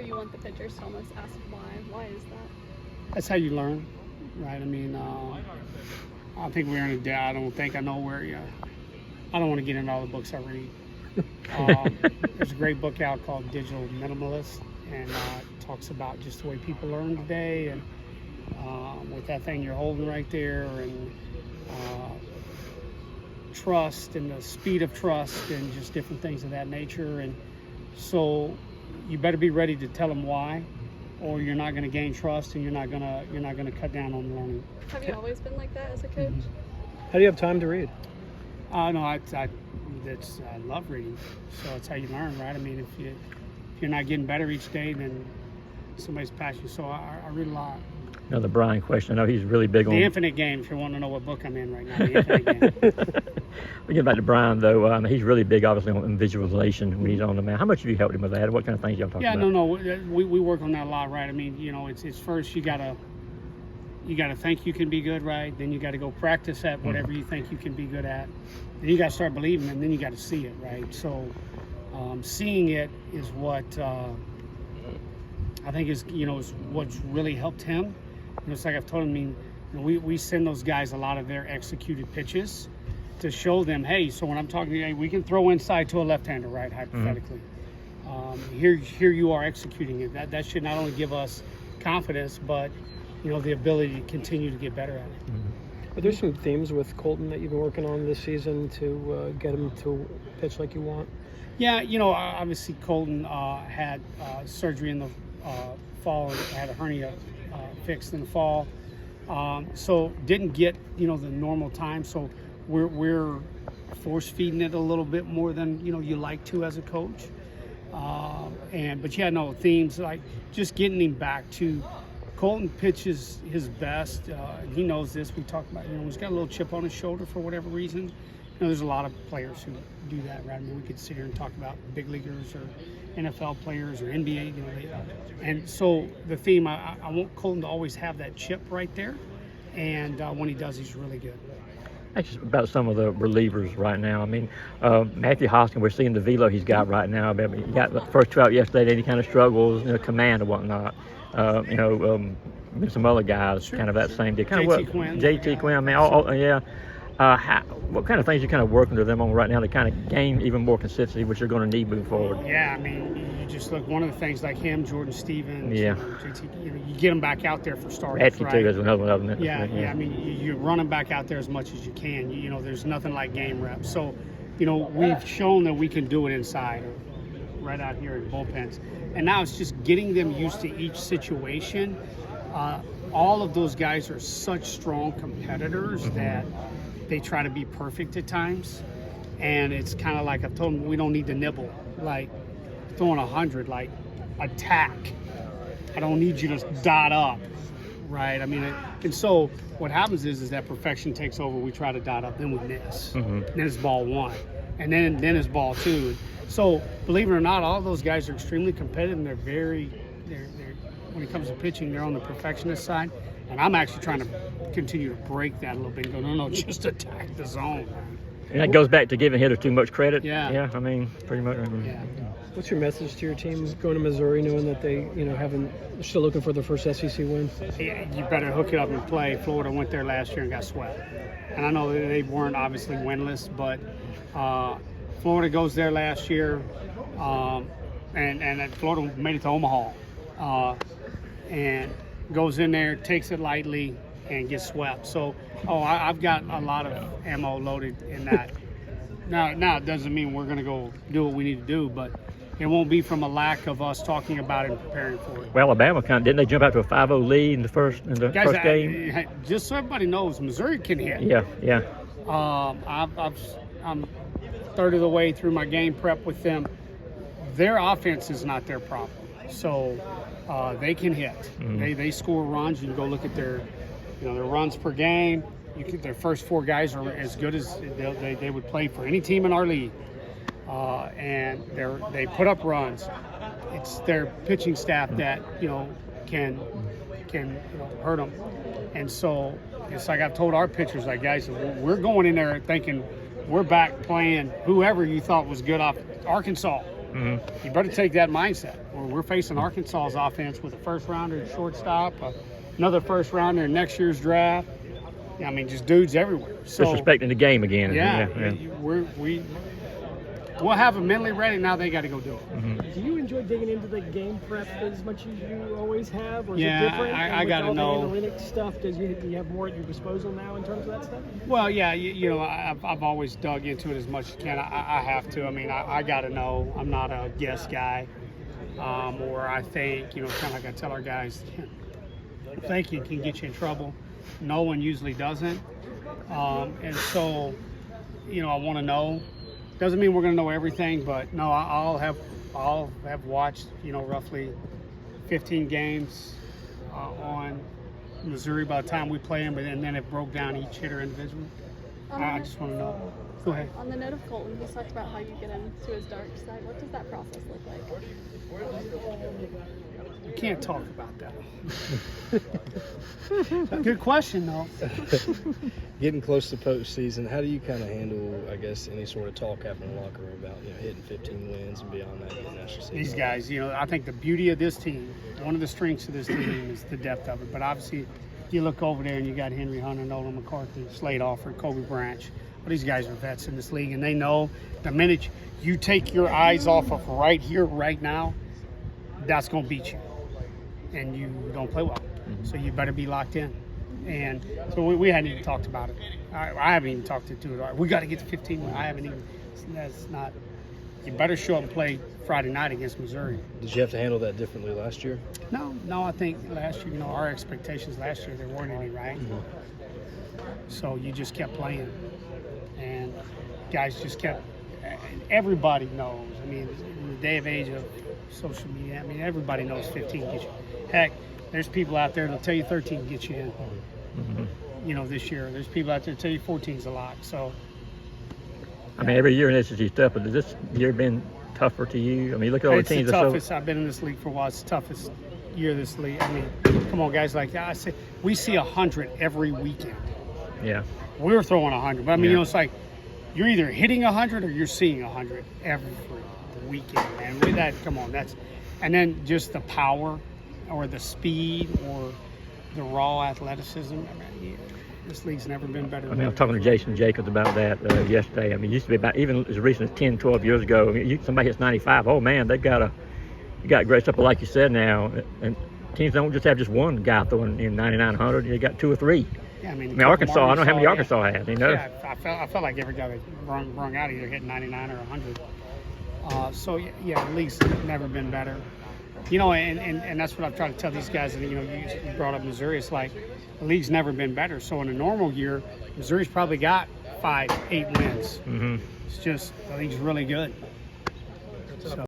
you want the pitchers to almost ask why. Why is that? That's how you learn, right? I mean, I think we're in a day. I don't think I know where. I don't want to get into all the books I read. There's a great book out called Digital Minimalist, and it talks about just the way people learn today, and with that thing you're holding right there, and trust and the speed of trust and just different things of that nature. And so you better be ready to tell them why, or you're not going to gain trust, and you're not going to cut down on learning. Have you always been like that as a coach? How do you have time to read? No, I love reading, so it's how you learn, right? I mean, if you're not getting better each day, then somebody's passing you. So I read a lot. Another Brian question. I know he's really big on The Infinite Game, if you want to know what book I'm in right now. The Infinite Game. We get back to Brian, though. He's really big, obviously, on visualization when he's on the mound. How much have you helped him with that? What kind of things y'all talking about? Yeah, no, we work on that a lot, right? I mean, it's first you gotta think you can be good, right? Then you got to go practice at whatever you think you can be good at. Then you got to start believing, and then you got to see it, right? So seeing it is what I think is what's really helped him. It's like I've told him. I mean, we send those guys a lot of their executed pitches to show them, hey, so when I'm talking to you, we can throw inside to a left-hander, right, hypothetically. Here you are executing it. That should not only give us confidence, but the ability to continue to get better at it. Are there some themes with Colton that you've been working on this season to get him to pitch like you want? Yeah, obviously Colton had surgery in the fall and had a hernia fixed in the fall, so didn't get the normal time. So we're force feeding it a little bit more than you like to as a coach. But themes like just getting him back to. Colton pitches his best. He knows this. We talked about, he's got a little chip on his shoulder for whatever reason. There's a lot of players who do that, right? I mean, we could sit here and talk about big leaguers or NFL players or NBA, and so the theme, I want Colton to always have that chip right there. And when he does, he's really good. Actually, about some of the relievers right now. I mean, Matthew Hoskins, we're seeing the velo he's got right now. I mean, he got the first 2 out yesterday, any kind of struggles, command and whatnot. Some other guys, kind of that same deal. Kind JT Quinn. JT Quinn. I mean, yeah. What kind of things you're kind of working with them on right now to kind of gain even more consistency, which you're going to need moving forward? Yeah, I mean, you just look, one of the things like him, Jordan Stevens, yeah. JT, you get them back out there for starters, Atke right? too is another one of them. Yeah. I mean, you run them back out there as much as you can. There's nothing like game reps. So, we've shown that we can do it inside, right out here in bullpens. And now it's just getting them used to each situation. All of those guys are such strong competitors that they try to be perfect at times. And it's kind of like I've told them, we don't need to nibble. Like throwing 100, like attack. I don't need you to dot up, right? I mean, and so what happens is that perfection takes over. We try to dot up, then we miss. Then it's ball 1. And then it's ball 2. So believe it or not, all those guys are extremely competitive, and they're when it comes to pitching, they're on the perfectionist side. And I'm actually trying to continue to break that a little bit and go, no, just attack the zone. And that goes back to giving hitters too much credit. Yeah. I mean, pretty much. Yeah. What's your message to your team going to Missouri, knowing that they, still looking for their first SEC win? You better hook it up and play. Florida went there last year and got swept. And I know that they weren't obviously winless, but Florida goes there last year, and Florida made it to Omaha, and goes in there, takes it lightly, and gets swept. So, I've got a lot of ammo loaded in that. Now it doesn't mean we're going to go do what we need to do, but it won't be from a lack of us talking about it and preparing for it. Well, Alabama didn't they jump out to a 5-0 lead in the first Guys, game? Just so everybody knows, Missouri can hit. Yeah. I'm third of the way through my game prep with them. Their offense is not their problem, so they can hit. They score runs. You can go look at their runs per game. Their first 4 guys are as good as they would play for any team in our league, and they put up runs. It's their pitching staff that can hurt them, and so it's like I've told our pitchers, like, guys, we're going in there thinking we're back playing whoever you thought was good off Arkansas. You better take that mindset. we're facing Arkansas's offense with a first-rounder at shortstop, another first-rounder in next year's draft. I mean, just dudes everywhere. So, disrespecting the game again. Yeah. We'll have them mentally ready. Now they got to go do it. Mm-hmm. Do you enjoy digging into the game prep as much as you always have, or is Yeah, it different? I gotta know. The analytics stuff, do you have more at your disposal now in terms of that stuff? Well, yeah, you know, I've always dug into it as much as I can. I have to. I mean, I got to know. I'm not a guess guy, or I think, you know, kind of like I tell our guys, thinking can get you in trouble. No one usually doesn't, and so, you know, I want to know. Doesn't mean we're going to know everything, but no, I'll have watched, you know, roughly 15 games on Missouri by the time we play them, and then it broke down each hitter individually. I just want to know. Go ahead. On the note of Colton, he's talked about how you get into his dark side. What does that process look like? You can't talk about that. Good question, though. Getting close to postseason, how do you kind of handle, I guess, any sort of talk happening in the locker room about, you know, hitting 15 wins and beyond that, getting national season? These guys, you know, I think the beauty of this team, one of the strengths of this team is the depth of it. But obviously, you look over there and you got Henry Hunter, Nolan McCarthy, Slade Alford, Kobe Branch. Well, these guys are vets in this league, and they know the minute you take your eyes off of right here, right now, that's going to beat you. And you don't play well. So you better be locked in. And so we hadn't even talked about it. I haven't even talked to it. We got to get to 15. I haven't even. That's not. You better show up and play Friday night against Missouri. Did you have to handle that differently last year? No. I think last year, you know, our expectations last year, there weren't any, right? So you just kept playing, and guys just kept. Everybody knows. I mean, in the day of age of social media, I mean, everybody knows 15 gets you. Heck, there's people out there that'll tell you 13 gets you in. You know, this year, there's people out there that tell you 14's a lot. So, I mean, every year in SEC stuff, but has this year been tougher to you? I mean, look at all it's the teams. the toughest. I've been in this league for a while. It's the toughest year of this league. I mean, come on, guys. Like I said, we see 100 every weekend. Yeah. We were throwing 100, but I mean, Yeah. you know, it's like you're either hitting 100 or you're seeing 100 every weekend, man. With that, come on, and then just the power, or the speed, or the raw athleticism. I mean, this league's never been better. I mean, I was talking to Jason Jacobs about that yesterday. I mean, it used to be about, even as recent as 10, 12 years ago, I mean, somebody hits 95, oh man, you got great stuff. But like you said now, and teams don't just have just one guy throwing in 99, 100. You got two or three. Yeah, I mean, Arkansas, I don't know how many Arkansas has, you know? Yeah, I felt like every guy that rung out either hit 99 or 100. So, yeah, the league's never been better. You know, and that's what I've tried to tell these guys. And, you know, you brought up Missouri. It's like the league's never been better. So in a normal year, Missouri's probably got 5, 8 wins. It's just the league's really good. So.